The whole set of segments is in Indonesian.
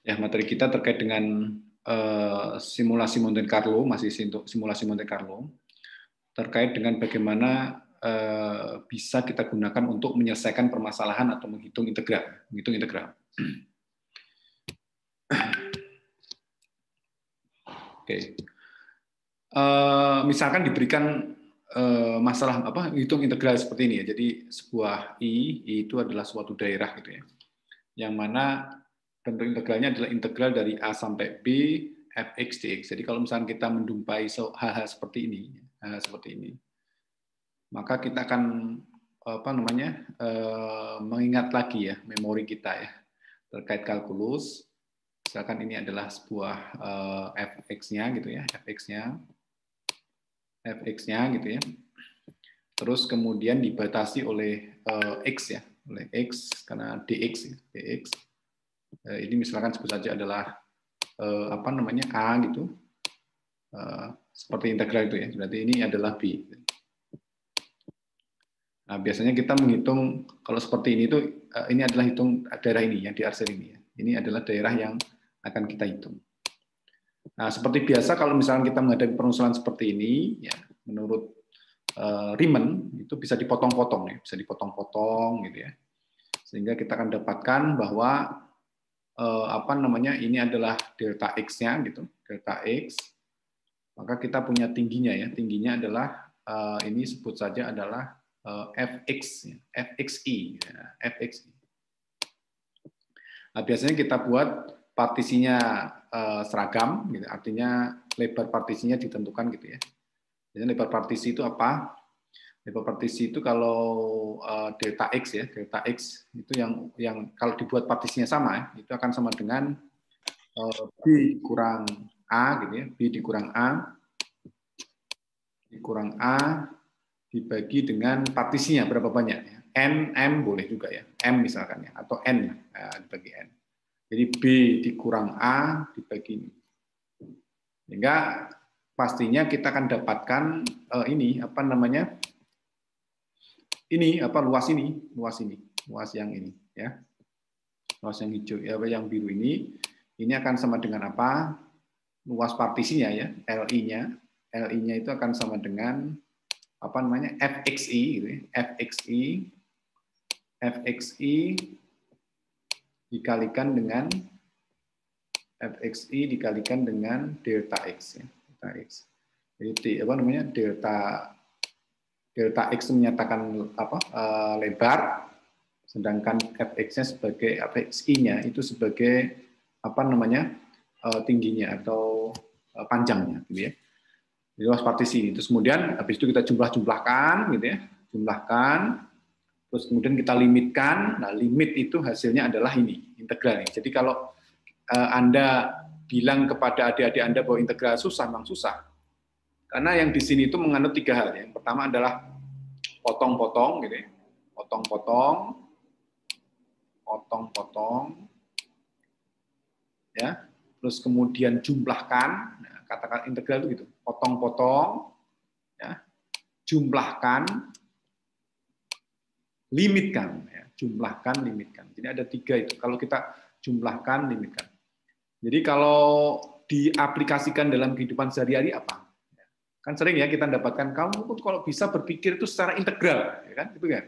Ya, materi kita terkait dengan simulasi Monte Carlo, masih simulasi Monte Carlo, terkait dengan bagaimana bisa kita gunakan untuk menyelesaikan permasalahan atau menghitung integral. Menghitung integral. Oke. Misalkan diberikan masalah apa hitung integral seperti ini ya. Jadi sebuah I itu adalah suatu daerah gitu ya. Yang mana bentuk integralnya adalah integral dari A sampai B fx dx. Jadi kalau misalnya kita menjumpai hal-hal seperti ini, maka kita akan apa namanya mengingat lagi ya memori kita ya terkait kalkulus. Misalkan ini adalah sebuah fx-nya gitu ya, fx-nya gitu ya. Terus kemudian dibatasi oleh x ya, oleh x karena dx ya, dx. Ini misalkan sebut saja adalah apa namanya a gitu, seperti integral itu ya. Berarti ini adalah b. Nah, biasanya kita menghitung kalau seperti ini tuh ini adalah hitung daerah ini yang di arsir ini ya. Ini adalah daerah yang akan kita hitung. Nah, seperti biasa kalau misalnya kita menghadapi permasalahan seperti ini ya, menurut Riemann itu bisa dipotong-potong ya, bisa dipotong-potong gitu ya. Sehingga kita akan dapatkan bahwa apa namanya ini adalah delta x-nya gitu, delta x. Maka kita punya tingginya ya, tingginya adalah ini sebut saja adalah fx, fxi, fxi. Nah, biasanya kita buat partisinya seragam, gitu. Artinya lebar partisinya ditentukan gitu ya. Jadi lebar partisi itu apa? Lebar partisi itu kalau delta x ya, delta x itu yang kalau dibuat partisinya sama ya, itu akan sama dengan b kurang a gitu ya, b dikurang a dibagi dengan partisinya berapa banyak ya. N, M boleh juga ya, M misalkan ya, atau N dibagi N. Jadi B dikurang A dibagi ini. Sehingga pastinya kita akan dapatkan ini apa namanya? Ini apa luas yang ini ya. Luas yang hijau ya, yang biru ini akan sama dengan apa? Luas partisinya ya, LI-nya. LI-nya itu akan sama dengan apa namanya? fxi gitu ya. fxi dikalikan dengan delta x ya. Delta x. Jadi apa namanya? Delta x menyatakan apa? Lebar, sedangkan fx-nya sebagai fxi-nya itu sebagai apa namanya? Tingginya atau panjangnya gitu ya. Jadi luas partisi. Terus kemudian habis itu kita jumlahkan gitu ya. Jumlahkan. Terus kemudian kita limitkan. Nah, limit itu hasilnya adalah ini, integral. Jadi kalau Anda bilang kepada adik-adik Anda bahwa integral susah, memang susah. Karena yang di sini itu menganut 3 hal. Yang pertama adalah potong-potong gitu ya. Potong-potong ya. Terus kemudian jumlahkan. Nah, katakan integral itu gitu. Potong-potong ya. Jumlahkan, limitkan ya. Jumlahkan, limitkan. Jadi ada 3 itu. Kalau kita jumlahkan, limitkan. Jadi kalau diaplikasikan dalam kehidupan sehari-hari apa? Kan sering ya kita dapatkan kamu kalau bisa berpikir itu secara integral, ya kan? Itu kan?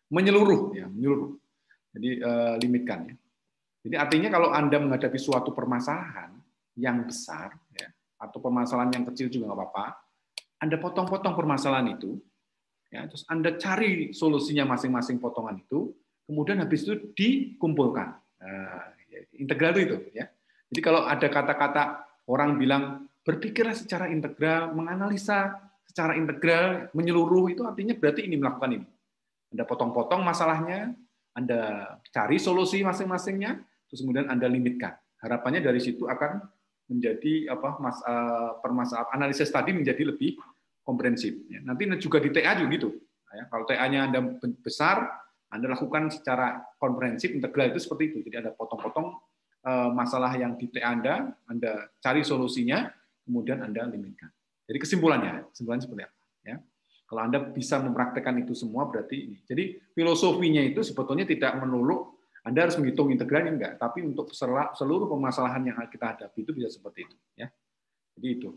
Menyeluruh ya, menyeluruh. Jadi limitkan ya. Jadi artinya kalau Anda menghadapi suatu permasalahan yang besar ya, atau permasalahan yang kecil juga nggak apa-apa, Anda potong-potong permasalahan itu, ya, terus Anda cari solusinya masing-masing potongan itu, kemudian habis itu dikumpulkan. Nah, integral itu ya. Jadi kalau ada kata-kata orang bilang berpikirlah secara integral, menganalisa secara integral, menyeluruh, itu artinya berarti ini melakukan ini. Anda potong-potong masalahnya, Anda cari solusi masing-masingnya, terus kemudian Anda limitkan. Harapannya dari situ akan menjadi apa permasalahan analisis tadi menjadi lebih komprehensif. Nanti juga di TA juga gitu. Kalau TA-nya Anda besar, Anda lakukan secara komprehensif, integral itu seperti itu. Jadi Anda potong-potong masalah yang di TA Anda cari solusinya, kemudian Anda limitkan. Jadi kesimpulannya seperti apa? Ya. Kalau Anda bisa mempraktekkan itu semua berarti ini. Jadi filosofinya itu sebetulnya tidak melulu Anda harus menghitung integralnya enggak, tapi untuk seluruh permasalahan yang kita hadapi itu bisa seperti itu. Ya. Jadi itu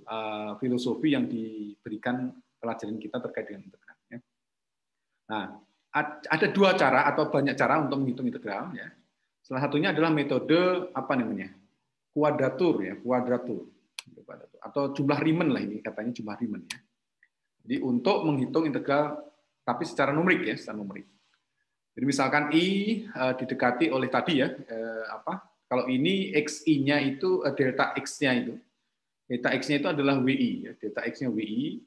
filosofi yang diberikan pelajaran kita terkait dengan integral. Ya. Nah, ada dua cara atau banyak cara untuk menghitung integral. Ya. Salah satunya adalah metode apa namanya? Kuadratur ya, kuadratur atau jumlah Riemann lah, ini katanya jumlah Riemann ya. Jadi untuk menghitung integral tapi secara numerik ya, secara numerik. Jadi misalkan I didekati oleh tadi ya, kalau ini XI-nya itu delta X-nya itu. Delta X-nya itu adalah WI ya, delta X-nya WI.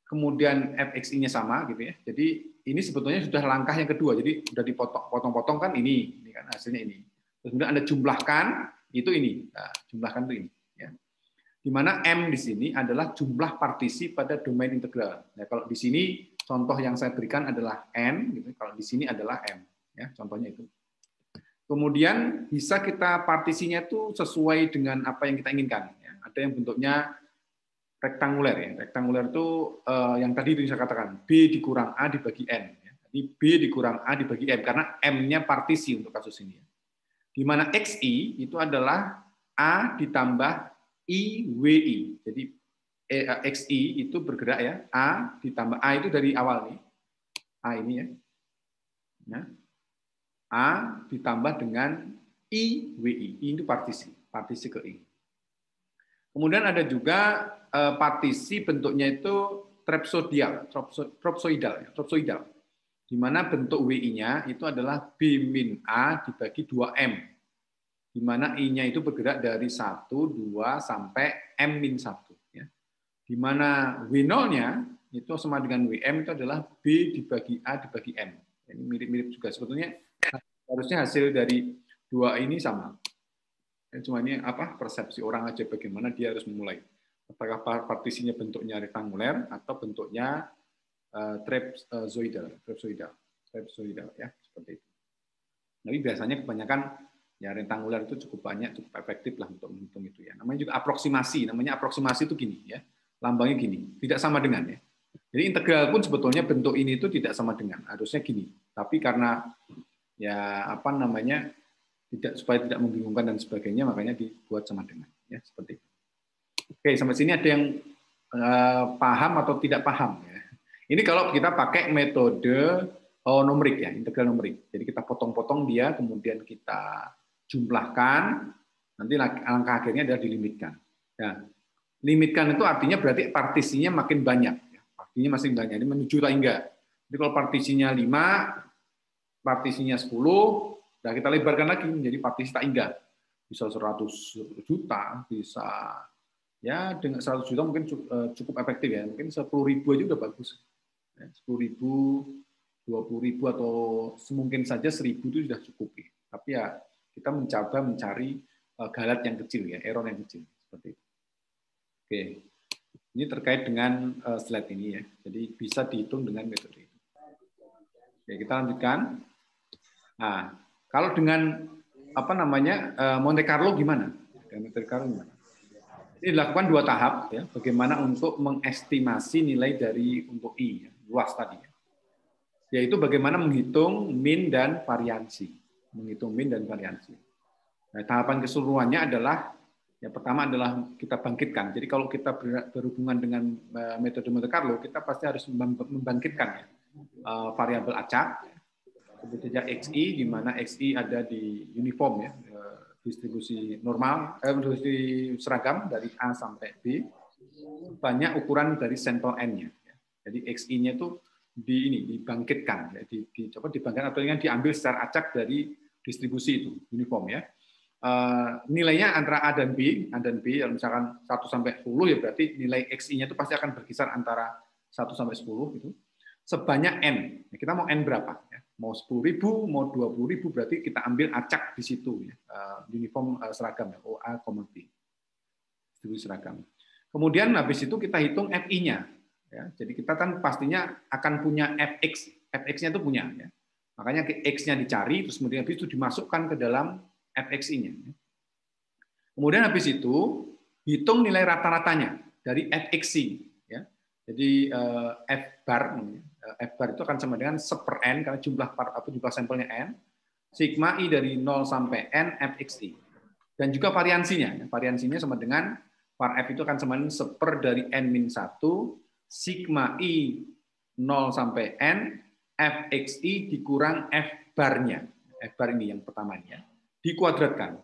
Kemudian FXI-nya sama gitu ya. Jadi ini sebetulnya sudah langkah yang kedua. Jadi sudah dipotong-potong kan ini kan hasilnya ini. Terus kemudian Anda jumlahkan itu ini. Nah, jumlahkan itu ini ya. Di mana M di sini adalah jumlah partisi pada domain integral. Nah, kalau di sini contoh yang saya berikan adalah N, gitu. Kalau di sini adalah M, ya, contohnya itu. Kemudian bisa kita partisinya itu sesuai dengan apa yang kita inginkan. Ya. Ada yang bentuknya rektanguler, ya. Rektanguler itu yang tadi itu saya katakan B dikurang A dibagi N. Ya. Jadi B dikurang A dibagi M karena M-nya partisi untuk kasus ini. Di mana XI itu adalah A ditambah IWI. Jadi XI itu bergerak ya, A ditambah A itu dari awal nih. A ini ya. Nah, A ditambah dengan IWI. I itu partisi ke I. Kemudian ada juga partisi bentuknya itu tropsoidal, di mana bentuk WI-nya itu adalah B min A dibagi 2M. Di mana I-nya itu bergerak dari 1, 2, sampai M min 1. Ya. Di mana W0-nya itu sama dengan WM itu adalah B dibagi A dibagi M. Ini mirip-mirip juga. Sebetulnya harusnya hasil dari dua ini sama. Cuma ini persepsi orang aja bagaimana dia harus memulai. Apakah partisinya bentuknya rektanguler atau bentuknya trapezoidal ya, seperti itu. Tapi biasanya kebanyakan ya rektanguler itu cukup banyak, cukup efektif lah untuk menghitung itu ya. Namanya juga aproksimasi. Namanya aproksimasi itu gini ya, lambangnya gini, tidak sama dengan ya. Jadi integral pun sebetulnya bentuk ini itu tidak sama dengan, harusnya gini. Tapi karena ya supaya tidak membingungkan dan sebagainya, makanya dibuat sama dengan ya seperti itu. Oke, sampai sini ada yang paham atau tidak paham ya. Ini kalau kita pakai metode numerik ya, integral numerik. Jadi kita potong-potong dia, kemudian kita jumlahkan, nanti langkah akhirnya adalah dilimitkan. Nah, limitkan itu artinya berarti partisinya makin banyak. Partinya masih banyak, ini menuju tak enggak. Jadi kalau partisinya 5, partisinya 10, nah kita lebarkan lagi menjadi partisi tak hingga. Bisa 100 juta, bisa ya dengan 100 juta mungkin cukup efektif ya. Mungkin 10.000 aja udah bagus. 10.000, 20.000 atau semungkin saja 1.000 itu sudah cukup. Tapi ya kita mencoba mencari galat yang kecil ya, error yang kecil seperti itu. Oke. Ini terkait dengan slide ini ya. Jadi bisa dihitung dengan metode itu. Oke, kita lanjutkan. Nah, kalau dengan Monte Carlo gimana? Monte Carlo gimana? Ini dilakukan 2 tahap ya. Bagaimana untuk mengestimasi nilai dari untuk I ya, luas tadi. Ya. Yaitu bagaimana menghitung min dan variansi. Nah, tahapan keseluruhannya adalah yang pertama adalah kita bangkitkan. Jadi kalau kita berhubungan dengan metode Monte Carlo, kita pasti harus membangkitkan ya, variabel acak, sebut saja XI, di mana XI ada di uniform ya, distribusi normal, distribusi seragam dari A sampai B, banyak ukuran dari sampel N-nya. Jadi XI-nya itu dibangkitkan, ya, dibangkitkan atau diambil secara acak dari distribusi itu uniform ya. Nilainya antara A dan B, kalau misalkan 1 sampai 10 ya berarti nilai XI-nya itu pasti akan berkisar antara 1 sampai 10 itu. Sebanyak N. Kita mau N berapa? Ya. Mau 10.000, mau 20.000 berarti kita ambil acak di situ ya. Uniform seragam ya, OA, B. Distribusi seragam. Kemudian habis itu kita hitung FI-nya. Ya. Jadi kita kan pastinya akan punya FX. FX-nya itu punya ya. Makanya X-nya dicari terus kemudian habis itu dimasukkan ke dalam FXI-nya. Kemudian habis itu hitung nilai rata-ratanya dari FXI. Ya. Jadi F bar itu akan sama dengan 1/n karena jumlah sampelnya n. sigma I dari 0 sampai N fxi. Dan juga variansinya. Variansinya sama dengan var F itu akan sama dengan 1/, dari N-1 sigma I 0 sampai N fxi dikurang F barnya. F bar ini yang pertamanya. Dikuadratkan.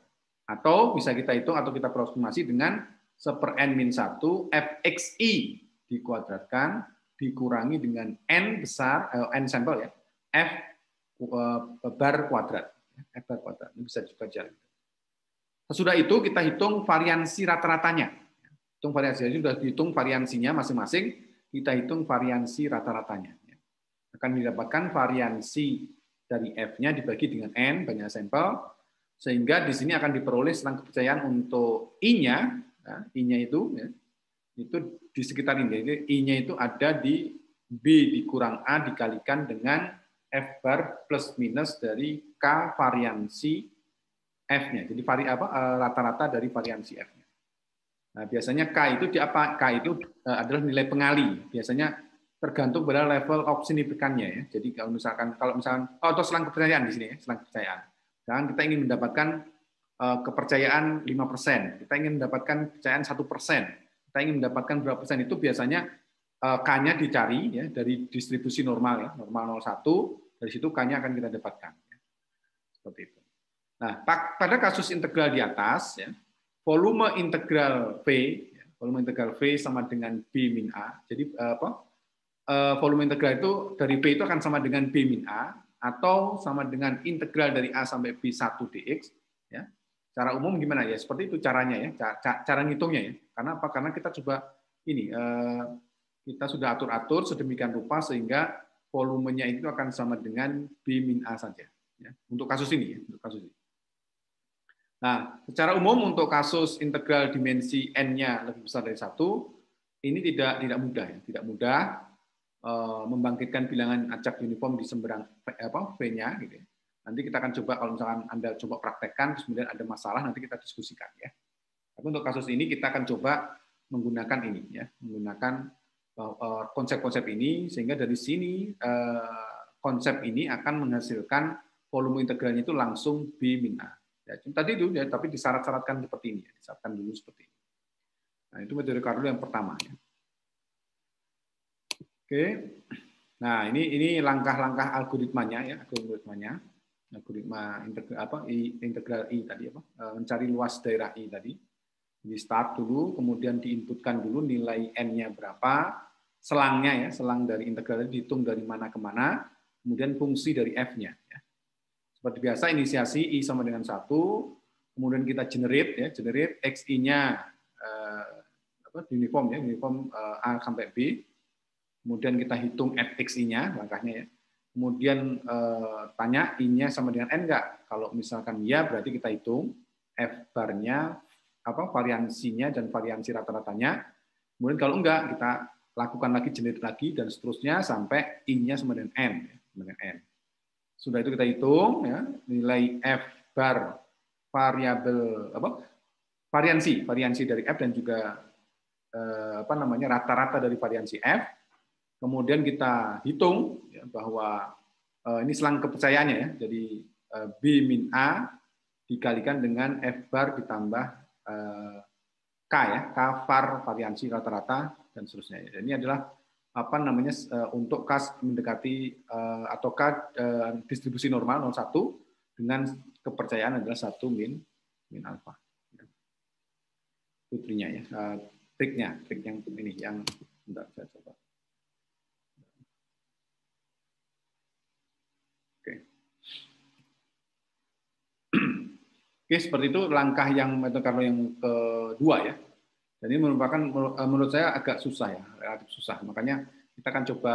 Atau bisa kita hitung atau kita aproksimasi dengan 1/N-1 fxi dikuadratkan dikurangi dengan N besar, N sampel ya, F bar kuadrat. F bar kuadrat. Ini bisa juga jadi. Sesudah itu kita hitung variansi rata-ratanya. Hitung variansi, sudah dihitung variansinya masing-masing, kita hitung variansi rata-ratanya. Akan didapatkan variansi dari F-nya dibagi dengan N, banyak sampel, sehingga di sini akan diperoleh selang kepercayaan untuk I-nya, I-nya itu di sekitar ini. Jadi I-nya itu ada di B dikurang A dikalikan dengan F bar plus minus dari K variansi F-nya. Jadi rata-rata dari variansi F-nya. Nah, biasanya K itu di apa? K itu adalah nilai pengali. Biasanya tergantung pada level of signifikannya ya. Jadi kalau misalkan atau selang kepercayaan di sini ya, selang kepercayaan. Dan kita ingin mendapatkan kepercayaan 5%, kita ingin mendapatkan kepercayaan 1%, kita ingin mendapatkan berapa persen, itu biasanya K-nya dicari ya dari distribusi normal ya, normal 0,1, dari situ K-nya akan kita dapatkan. Ya. Seperti itu. Nah, pada kasus integral di atas ya, volume integral V sama dengan B min A. Jadi volume integral itu dari V itu akan sama dengan B min A atau sama dengan integral dari A sampai B1 dx ya. Cara umum gimana ya? Seperti itu caranya ya, cara ngitungnya ya. Karena apa? Karena kita coba ini kita sudah atur-atur sedemikian rupa sehingga volumenya itu akan sama dengan B min A saja ya. Untuk kasus ini ya, untuk kasus ini. Nah, secara umum untuk kasus integral dimensi n-nya lebih besar dari 1, ini tidak mudah ya, tidak mudah membangkitkan bilangan acak uniform di semberang V-nya gitu ya. Nanti kita akan coba kalau misalkan Anda coba praktekkan kemudian ada masalah nanti kita diskusikan ya. Tapi untuk kasus ini kita akan coba menggunakan ini ya, menggunakan konsep-konsep ini sehingga dari sini konsep ini akan menghasilkan volume integralnya itu langsung B min A. Ya, tadi itu ya, tapi disyarat-syaratkan seperti ini, ya. Disyaratkan dulu seperti ini. Nah, itu metode Carnot yang pertama ya. Oke. Nah, ini langkah-langkah algoritmanya ya, algoritma integral I tadi mencari luas daerah I tadi. Di start dulu, kemudian diinputkan dulu nilai n-nya berapa, selangnya ya, selang dari integral dihitung dari mana ke mana, kemudian fungsi dari f-nya ya. Seperti biasa inisiasi I sama dengan 1, kemudian kita generate xi-nya uniform A sampai B, kemudian kita hitung fxi-nya langkahnya ya. Kemudian tanya I-nya sama dengan n enggak? Kalau misalkan ya berarti kita hitung f bar-nya variansinya dan variansi rata-ratanya. Kemudian kalau enggak kita lakukan lagi generate lagi dan seterusnya sampai I-nya sama dengan n ya, Sudah itu kita hitung ya, nilai f bar variabel variansi dari f dan juga rata-rata dari variansi f. Kemudian kita hitung ya, bahwa ini selang kepercayaannya ya. Jadi B min A dikalikan dengan f bar ditambah K ya, K var variansi rata-rata dan seterusnya. Ya. Ini adalah untuk K mendekati atau K distribusi normal 0,1 dengan kepercayaan adalah 1 min alfa. Itu triknya ya. Trik yang ini yang bentar saya coba. Oke, seperti itu langkah yang metode Carnot yang kedua ya. Dan ini merupakan menurut saya agak susah ya, relatif susah. Makanya kita akan coba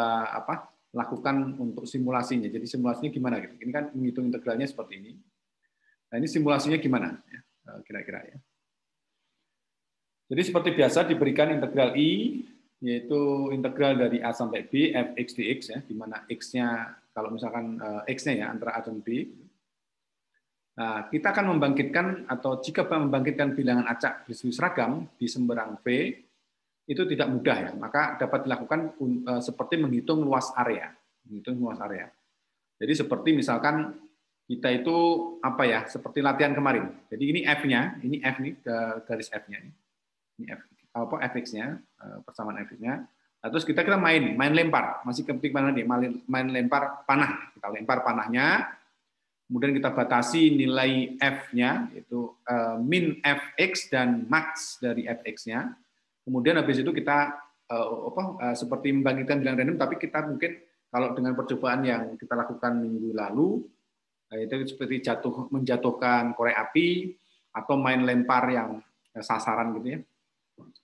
lakukan untuk simulasinya. Jadi simulasinya gimana gitu. Ini kan menghitung integralnya seperti ini. Nah, ini simulasinya gimana ya, kira-kira ya. Jadi seperti biasa diberikan integral I yaitu integral dari A sampai B fx dx ya, di mana x-nya kalau misalkan x-nya ya antara A dan B. Nah, kita akan membangkitkan atau jika membangkitkan bilangan acak distribusi seragam di semberang V itu tidak mudah ya, maka dapat dilakukan seperti menghitung luas area, Jadi seperti misalkan kita itu apa ya, seperti latihan kemarin. Jadi ini F-nya, ini F nih, garis F-nya ini F, apa fx-nya, persamaan fx-nya. Nah, terus kita main lempar, masih ketik mana nih, main lempar panah. Kita lempar panahnya, kemudian kita batasi nilai F-nya, yaitu min fx dan max dari fx-nya. Kemudian habis itu kita seperti membangkitkan bilangan random, tapi kita mungkin kalau dengan percobaan yang kita lakukan minggu lalu, itu seperti menjatuhkan korek api atau main lempar yang sasaran gitu ya.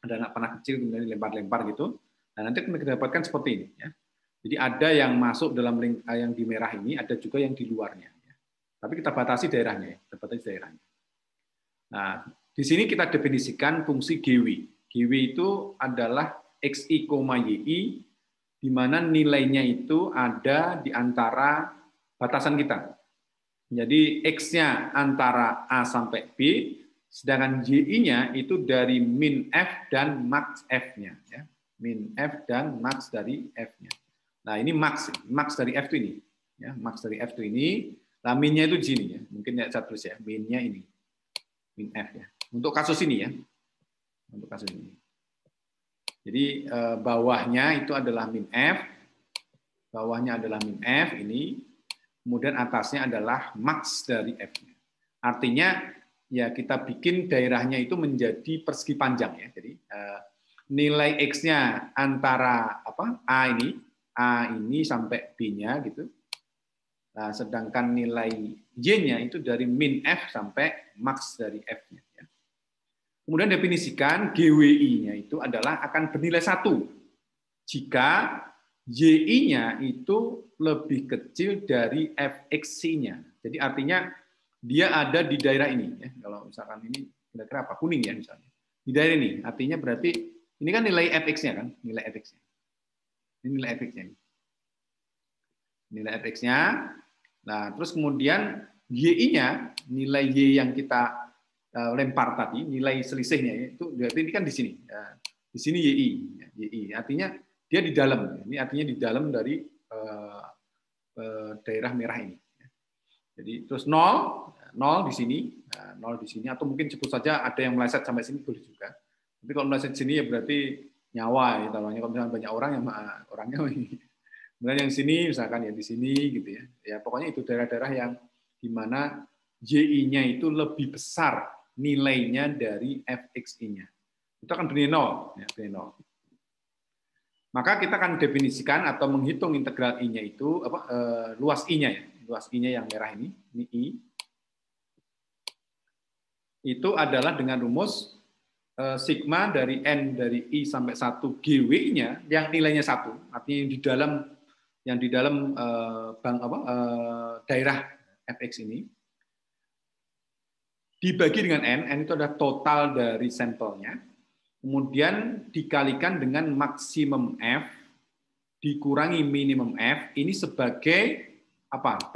Ada anak panah kecil kemudian dilempar-lempar gitu. Nah, nanti kita dapatkan seperti ini ya. Jadi ada yang masuk dalam yang di merah ini, ada juga yang di luarnya. Ya. Tapi kita batasi daerahnya, ya. Kita batasi daerahnya. Nah, di sini kita definisikan fungsi GW. GW itu adalah XI, YI, di mana nilainya itu ada di antara batasan kita. Jadi X-nya antara A sampai B, sedangkan YI-nya itu dari min F dan max F-nya. Ya. Min F dan max dari F-nya. Nah ini max dari F itu ini. Ya, max dari F itu ini. Nah min-nya itu di sini. Ya. Mungkin saya tulis ya, min-nya ini. Min F ya. Untuk kasus ini ya. Untuk kasus ini. Jadi bawahnya itu adalah min F. Bawahnya adalah min F ini. Kemudian atasnya adalah max dari F-nya. Artinya ya kita bikin daerahnya itu menjadi persegi panjang ya. Jadi nilai X-nya antara A ini sampai B-nya gitu. Nah, sedangkan nilai Y-nya itu dari min F sampai max dari F-nya. Ya. Kemudian definisikan GWI-nya itu adalah akan bernilai 1 jika YI-nya itu lebih kecil dari FXC-nya. Jadi artinya dia ada di daerah ini. Ya. Kalau misalkan ini kira-kira apa? Kuning ya misalnya. Di daerah ini. Artinya berarti ini kan nilai FX-nya kan? Nilai FX-nya. Ini nilai FX-nya. Nilai FX-nya. Nah, terus kemudian YI-nya, nilai Y yang kita lempar tadi, nilai selisihnya itu berarti ini kan di sini. Ya. Di sini YI. YI. Artinya dia di dalam, ini artinya di dalam dari daerah merah ini. Jadi terus 0 di sini, 0 di sini, atau mungkin sebut saja ada yang meleset sampai sini boleh juga. Tapi kalau meleset sini ya berarti nyawa, ya, taruhnya kalau misalnya banyak orang yang orangnya. Kemudian yang sini misalkan ya di sini gitu ya. Ya pokoknya itu daerah-daerah yang di mana YI-nya itu lebih besar nilainya dari FXI-nya. Itu akan bernilai 0, ya, bernilai 0. Maka kita akan definisikan atau menghitung integral I-nya itu luas I-nya ya. Luas I-nya yang merah ini I. Itu adalah dengan rumus sigma dari N dari I sampai 1 GW-nya yang nilainya 1, artinya yang di dalam daerah FX ini dibagi dengan N itu adalah total dari sampelnya. Kemudian dikalikan dengan maksimum F dikurangi minimum F, ini sebagai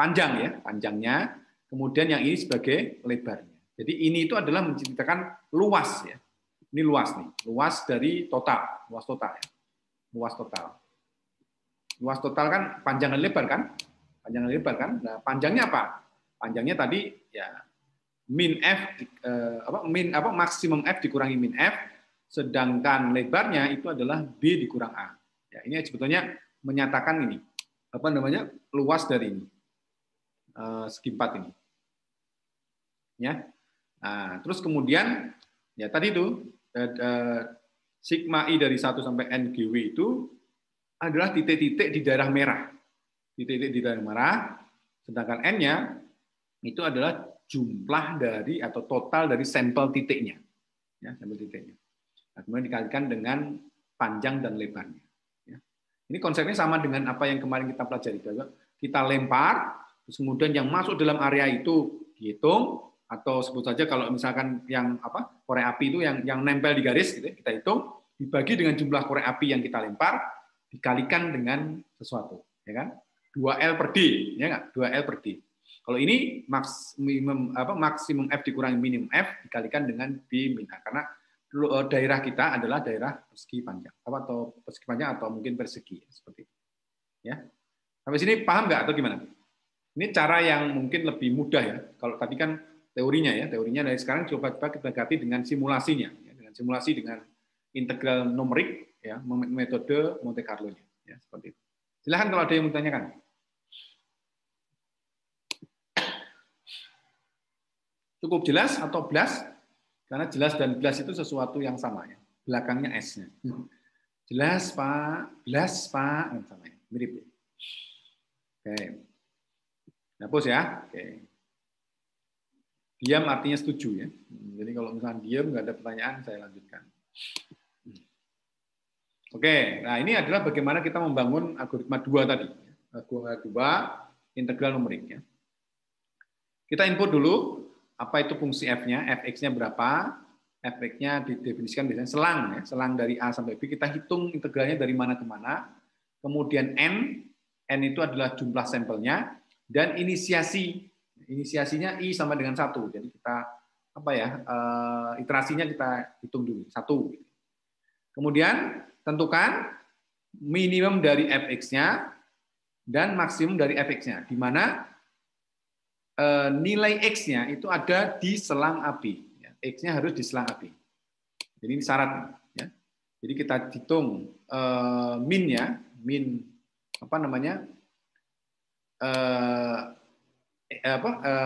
panjang ya, panjangnya. Kemudian yang ini sebagai lebarnya. Jadi ini itu adalah menceritakan luas ya. Ini luas nih, luas dari total, luas total ya. Luas total. Luas total kan panjang dan lebar kan? Panjang dan lebar kan? Nah, panjangnya apa? Panjangnya tadi ya min F maksimum F dikurangi min F. Sedangkan lebarnya itu adalah B dikurang A. Ya, ini sebetulnya menyatakan ini luas dari ini segi 4 ini. Ya. Nah, terus kemudian ya tadi itu sigma I dari 1 sampai N GW itu adalah titik-titik di daerah merah. Titik-titik di daerah merah, sedangkan N-nya itu adalah jumlah dari atau total dari sampel titiknya. Ya, sampel titiknya. Nah, kemudian dikalikan dengan panjang dan lebarnya. Ya. Ini konsepnya sama dengan apa yang kemarin kita pelajari. Kita lempar, terus kemudian yang masuk dalam area itu dihitung, atau sebut saja kalau misalkan yang korek api itu yang nempel di garis, gitu, kita hitung, dibagi dengan jumlah korek api yang kita lempar, dikalikan dengan sesuatu, ya kan? 2L per D, ya nggak? 2L per D. Kalau ini maksimum F dikurangi minimum F dikalikan dengan B min A, karena daerah kita adalah daerah persegi panjang atau persegi panjang atau mungkin persegi seperti itu. Ya. Sampai sini paham nggak atau gimana? Ini cara yang mungkin lebih mudah ya. Kalau tadi kan teorinya ya, teorinya dari sekarang coba kita ganti dengan simulasinya, ya, dengan simulasi dengan integral numerik, ya, metode Monte Carlo-nya, ya, seperti itu. Silahkan kalau ada yang mau ditanyakan. Cukup jelas atau blas? Karena jelas dan blas itu sesuatu yang sama ya. Belakangnya S-nya. Jelas Pak, blas Pak, sama ya. Mirip ya. Oke. Hapus ya. Oke. Diam artinya setuju ya. Jadi kalau misalnya diam nggak ada pertanyaan, saya lanjutkan. Oke, nah ini adalah bagaimana kita membangun algoritma 2 tadi. Algoritma 2 integral numerik ya. Kita input dulu apa itu fungsi f-nya, fx-nya berapa, fx-nya didefinisikan biasanya selang ya, selang dari A sampai B, kita hitung integralnya dari mana ke mana. Kemudian n itu adalah jumlah sampelnya dan inisiasinya i sama dengan 1. Jadi kita apa ya? Iterasinya kita hitung dulu 1. Kemudian tentukan minimum dari fx-nya dan maksimum dari fx-nya, di mana nilai x-nya itu ada di selang AB. X-nya harus di selang AB. Jadi ini syarat. Ya. Jadi kita hitung min-nya, min apa namanya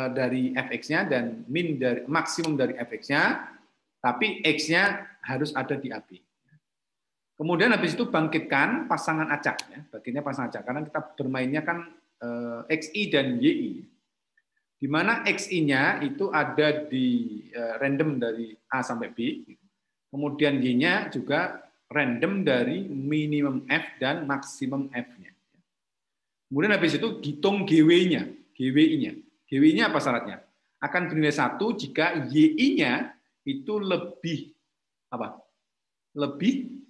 dari fx-nya dan min dari maksimum dari fx-nya, tapi x-nya harus ada di AB. Kemudian habis itu bangkitkan pasangan acak, ya. Bangkitnya pasangan acak karena kita bermainnya kan xi dan yi, di mana xi-nya itu ada di random dari A sampai B, kemudian y-nya juga random dari minimum f dan maksimum f-nya. Kemudian habis itu hitung GW-nya, GWI-nya. GWI-nya apa syaratnya? Akan bernilai 1 jika yi-nya itu lebih apa? Lebih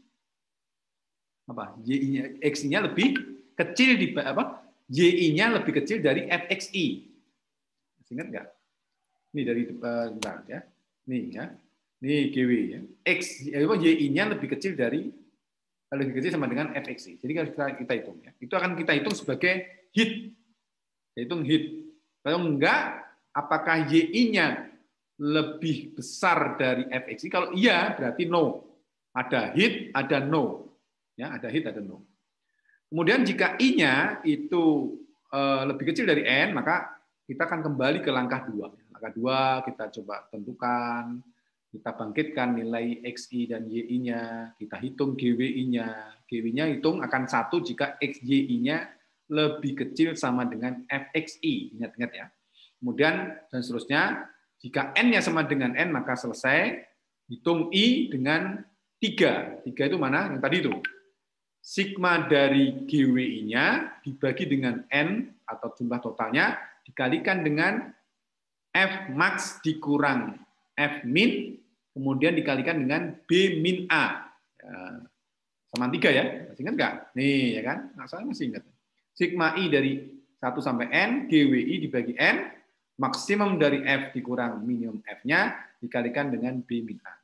apa? Y-nya, x-nya lebih kecil di apa? Y-nya lebih kecil dari fxi. Ingat nggak? Ini dari bentar ya. Nih ya. Nih GW ya. X y-nya lebih kecil sama dengan fxi. Jadi kita hitung ya. Itu akan kita hitung sebagai hit. Hitung hit. Kalau enggak, apakah y-nya lebih besar dari fxi? Kalau iya, berarti no. Ada hit, ada no. Ya, ada hit, ada no. Kemudian jika i-nya itu lebih kecil dari n, maka kita akan kembali ke langkah 2. Langkah 2 kita coba tentukan, kita bangkitkan nilai xi dan yi-nya, kita hitung gwi-nya. Gwi-nya hitung akan 1 jika xyi-nya lebih kecil sama dengan fxi. Ingat-ingat ya. Kemudian dan seterusnya, jika n-nya sama dengan n, maka selesai. Hitung i dengan 3. 3 itu mana? Yang tadi itu. Sigma dari GWI-nya dibagi dengan N atau jumlah totalnya dikalikan dengan F max dikurang F min, kemudian dikalikan dengan B min A. Ya, sama 3 ya, masih ingat nggak? Nih ya kan, nah, saya masih ingat. Sigma I dari 1 sampai N, GWI dibagi N, maksimum dari F dikurang minimum F-nya dikalikan dengan B min A.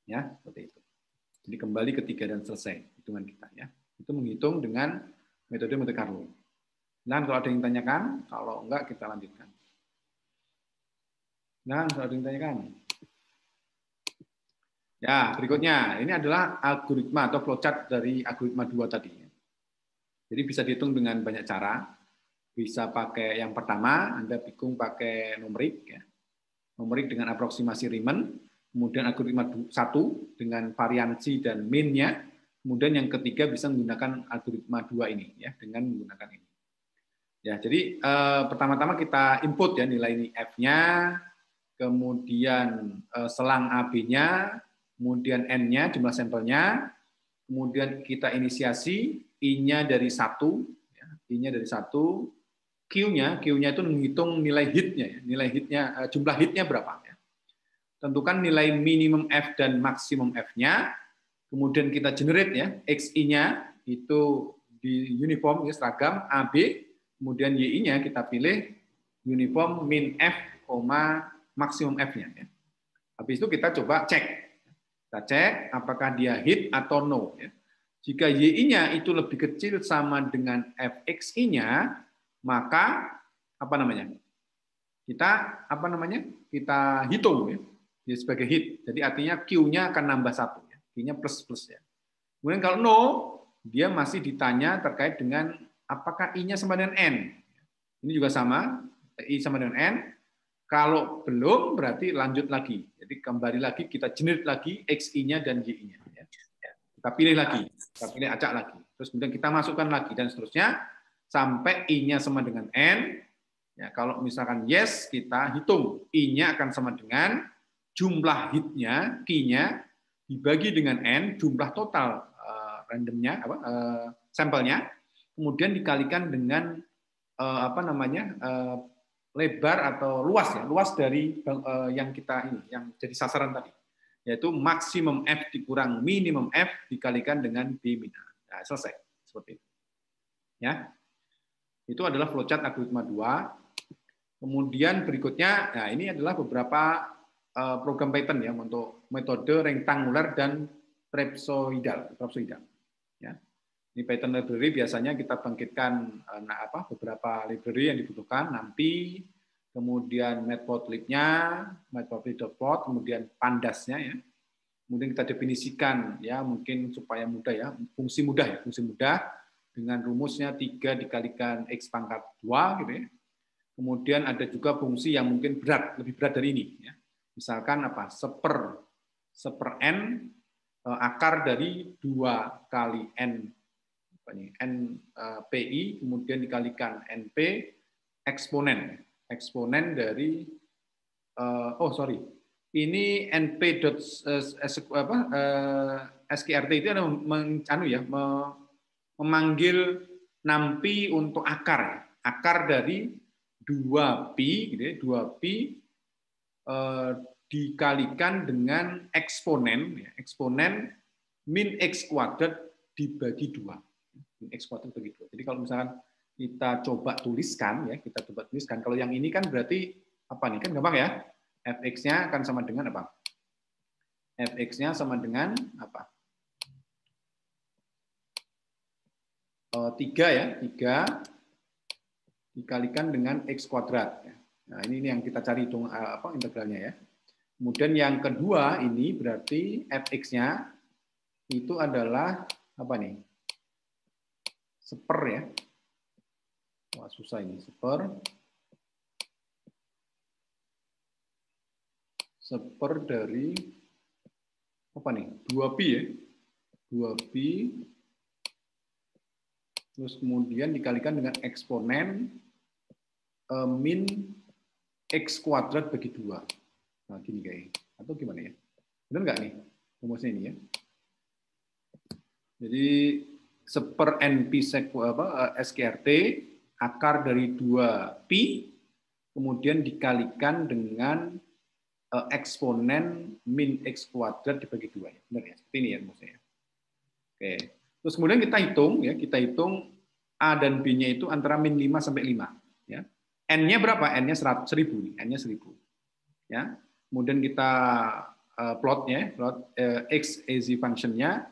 Ya, seperti itu. Jadi kembali ke 3 dan selesai hitungan kita ya. Itu menghitung dengan metode Monte Carlo. Nah, kalau ada yang tanyakan, kalau enggak kita lanjutkan. Nah, kalau ada yang tanyakan. Ya, berikutnya ini adalah algoritma atau flowchart dari algoritma 2 tadi. Jadi bisa dihitung dengan banyak cara. Bisa pakai yang pertama, Anda hitung pakai numerik ya. Numerik dengan aproksimasi Riemann. Kemudian algoritma 1 dengan variansi dan min-nya. Kemudian yang ketiga bisa menggunakan algoritma 2 ini ya, dengan menggunakan ini. Ya, jadi pertama-tama kita input ya nilai f-nya, kemudian selang AB-nya, kemudian n-nya jumlah sampelnya, kemudian kita inisiasi i-nya dari 1 ya, i-nya dari 1, q-nya itu menghitung nilai hit-nya ya, nilai hit-nya jumlah hit-nya berapa ya. Tentukan nilai minimum F dan maksimum F-nya, kemudian kita generate ya, XI-nya itu di uniform ya, seragam AB, kemudian YI-nya kita pilih uniform min F, maksimum F-nya ya. Habis itu kita coba cek. Kita cek apakah dia hit atau no ya. Jika YI-nya itu lebih kecil sama dengan FXI-nya, maka apa namanya? Kita hitung ya. Dia sebagai hit. Jadi artinya Q-nya akan nambah 1 ya. Q-nya plus ya. Kemudian kalau no, dia masih ditanya terkait dengan apakah I-nya sama dengan N. Ini juga sama, I sama dengan N. Kalau belum, berarti lanjut lagi. Jadi kembali lagi, kita generate lagi XI-nya dan YI-nya. Kita pilih lagi, kita pilih acak lagi. Terus kemudian kita masukkan lagi, dan seterusnya, sampai I-nya sama dengan N. Ya, kalau misalkan yes, kita hitung. I-nya akan sama dengan jumlah hit-nya, Q-nya, dibagi dengan N, jumlah total randomnya, sampelnya, kemudian dikalikan dengan lebar atau luas dari yang kita ini, yang jadi sasaran tadi, yaitu maksimum F dikurang minimum F dikalikan dengan B min A. Nah, selesai seperti itu. Ya, itu adalah flowchart algoritma 2. Kemudian berikutnya, nah ini adalah beberapa program Python ya untuk metode rektangular dan trapezoidal. Ya. Ini Python library biasanya kita bangkitkan beberapa library yang dibutuhkan, NumPy, kemudian matplotlib-nya, matplotlib.plot, kemudian pandasnya ya. Kemudian kita definisikan ya mungkin supaya mudah ya, fungsi mudah dengan rumusnya 3 dikalikan X pangkat 2 gitu ya. Kemudian ada juga fungsi yang mungkin lebih berat dari ini ya. Misalkan seper N akar dari 2 kali N NPI kemudian dikalikan NP eksponen dari ini NP.skrt itu adalah memanggil NumPy untuk akar dari 2pi gitu ya, 2pi dikalikan dengan eksponen min x kuadrat dibagi 2. X kuadrat bagi 2. Jadi kalau misalkan kita coba tuliskan kalau yang ini kan berarti apa nih? Kan gampang ya. Fx-nya akan sama dengan apa? Fx-nya sama dengan apa? 3 ya, 3 dikalikan dengan x kuadrat. Nah, ini yang kita cari hitung integralnya ya. Kemudian yang kedua ini berarti fx-nya itu adalah apa nih? Seper ya. Wah, susah ini. Seper dari apa nih? 2pi ya. 2pi terus kemudian dikalikan dengan eksponen min x kuadrat bagi 2. Nah, gini kayak. Atau gimana ya? Benar nggak nih rumusnya ini ya? Jadi seper NP skrt akar dari 2pi kemudian dikalikan dengan eksponen min x kuadrat dibagi 2 ya. Benar ya? Seperti ini ya rumusnya. Oke. Terus kemudian kita hitung A dan B-nya itu antara min 5 sampai 5 ya. N-nya berapa? N-nya 1000 nih, N-nya 1000. Ya. Kemudian kita plot x az function-nya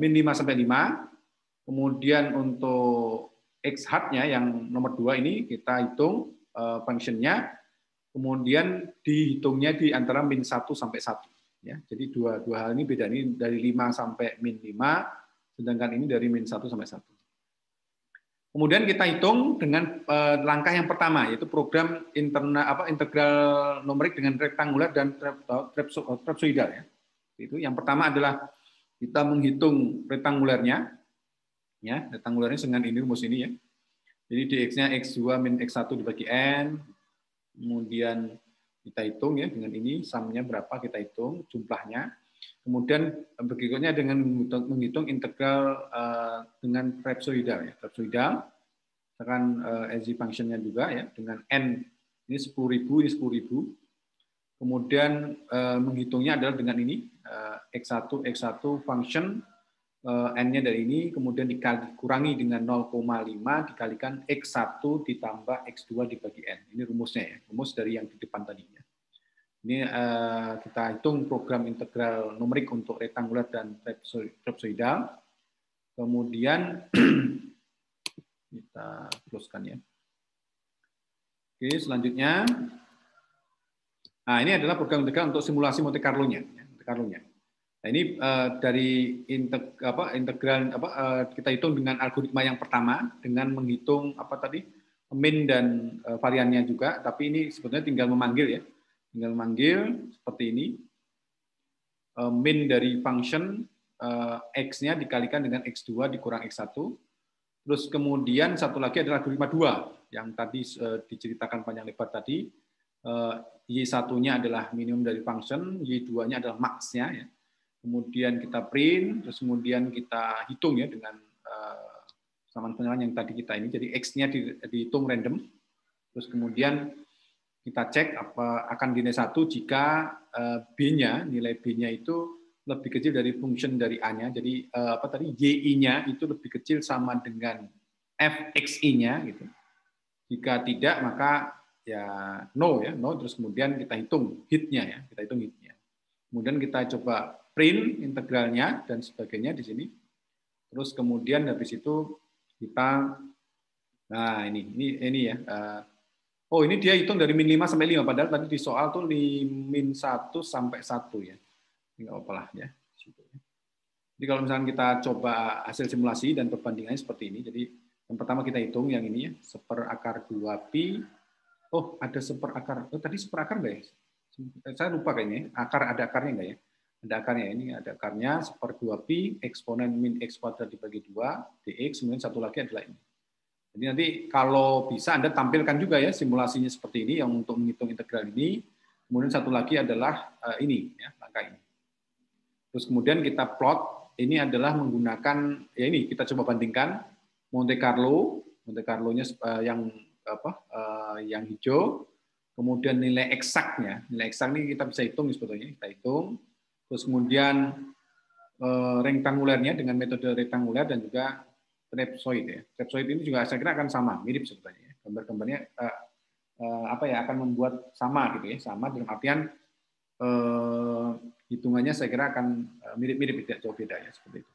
min 5 sampai 5. Kemudian untuk x hat-nya yang nomor 2 ini kita hitung function-nya. Kemudian dihitungnya di antara min 1 sampai 1 ya. Jadi dua hal ini beda, ini dari 5 sampai min 5 sedangkan ini dari min 1 sampai 1. Kemudian kita hitung dengan langkah yang pertama yaitu program integral numerik dengan rektangular dan trapezoidal ya. Itu yang pertama adalah kita menghitung rektangulernya ya, rektangulernya dengan ini rumus ini ya. Jadi dx-nya x2 min x1 dibagi n. Kemudian kita hitung ya dengan ini sumnya berapa kita hitung jumlahnya. Kemudian berikutnya dengan menghitung integral dengan trapezoidal ya. Trapezoidal misalkan az function-nya juga ya dengan n ini 10.000 ini 10.000. Kemudian menghitungnya adalah dengan ini x1 function n-nya dari ini kemudian dikurangi dengan 0,5 dikalikan x1 ditambah x2 dibagi n. Ini rumusnya ya, rumus dari yang di depan tadi ya. Ini kita hitung program integral numerik untuk rektangular dan trapezoidal. Kemudian kita teruskan ya. Oke, selanjutnya, nah ini adalah program integral untuk simulasi Monte Carlo-nya. Nah, ini dari integral kita hitung dengan algoritma yang pertama dengan menghitung min dan variannya juga, tapi ini sebetulnya tinggal memanggil ya, tinggal memanggil seperti ini, min dari function x-nya dikalikan dengan x2 dikurang x1. Terus kemudian satu lagi adalah algoritma 2 yang tadi diceritakan panjang lebar tadi. Y1-nya adalah minimum dari function, Y2-nya adalah max-nya. Ya. Kemudian kita print, terus kemudian kita hitung ya dengan samaan penyamaan yang tadi kita ini. Jadi X-nya dihitung random. Terus kemudian kita cek akan nilai 1 jika B-nya, nilai B-nya itu lebih kecil dari function dari A-nya. Jadi Y-nya itu lebih kecil sama dengan fxi-nya gitu. Jika tidak maka ya no. Terus kemudian kita hitung hit-nya ya, Kemudian kita coba print integralnya dan sebagainya di sini. Terus kemudian habis itu kita ini ya. Oh, ini dia hitung dari min 5 sampai 5 padahal tadi di soal tuh min 1 sampai 1 ya. Enggak apa-apa lah ya. Jadi kalau misalnya kita coba hasil simulasi dan perbandingannya seperti ini. Jadi yang pertama kita hitung yang ini ya, 1/akar 2pi. Oh, ada 1/akar. Oh, tadi 1/akar enggak ya? Saya lupa kayaknya. Ada akarnya enggak ya? Ada akarnya. Ini ada akarnya 1/2pi eksponen min x kuadrat dibagi 2 dx. Kemudian satu lagi adalah ini. Jadi nanti kalau bisa Anda tampilkan juga ya simulasinya seperti ini yang untuk menghitung integral ini. Kemudian satu lagi adalah ini ya, langkah ini. Terus kemudian kita plot, ini adalah menggunakan, ya ini kita coba bandingkan Monte Carlo-nya yang hijau, kemudian nilai eksaknya, nilai eksak ini kita bisa hitung sebetulnya, kita hitung, terus kemudian rektangulernya dengan metode rektanguler dan juga trapezoid ya. Trapezoid ini juga saya kira akan sama, mirip sebetulnya. Gambar-gambarnya akan membuat sama gitu ya, sama dalam artian hitungannya saya kira akan mirip-mirip, tidak jauh beda ya seperti itu.